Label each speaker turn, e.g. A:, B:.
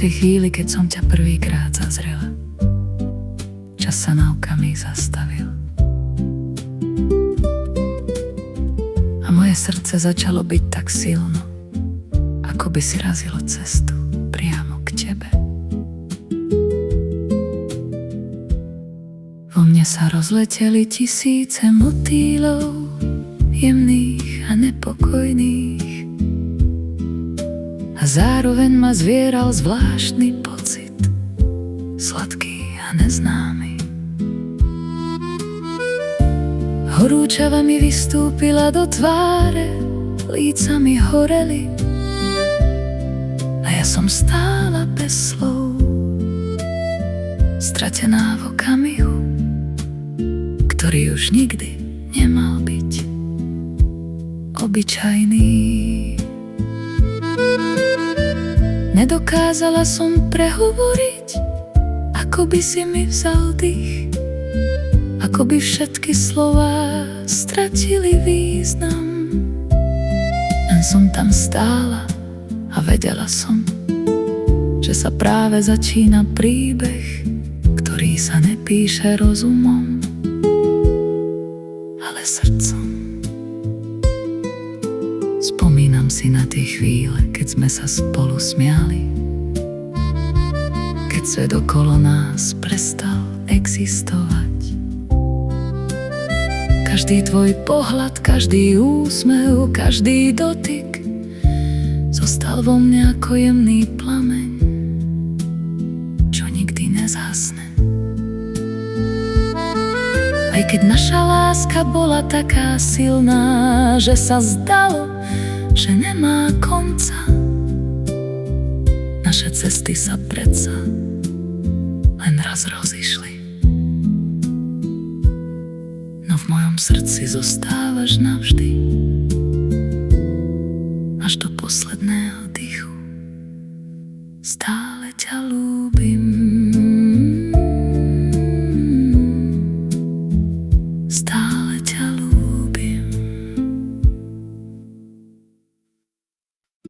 A: tej chvíli, keď som ťa prvýkrát zazrela. Čas sa na okamih zastavil. A moje srdce začalo byť tak silno, ako by si razilo cestu priamo k tebe. Vo mne sa rozleteli tisíce motýlov, jemných a nepokojných. A zároveň ma zvieral zvláštny pocit, sladký a neznámy. Horúčava mi vystúpila do tváre, líca mi horeli a ja som stála bez slov, stratená v okamihu, ktorý už nikdy nemal byť obyčajný. Nedokázala som prehovoriť, ako by si mi vzal dých, ako by všetky slová stratili význam. Len som tam stála a vedela som, že sa práve začína príbeh, ktorý sa nepíše rozumom, ale srdcom. Spomínam si na tie chvíle, keď sme sa spolu smiali, keď svet okolo nás prestal existovať. Každý tvoj pohľad, každý úsmev, každý dotyk zostal vo mne ako jemný plameň, čo nikdy nezhasne. Aj keď naša láska bola taká silná, že sa zdalo, že nemá konca, naše cesty sa predsa len raz rozišli. No v mojom srdci zostávaš navždy, až do posledného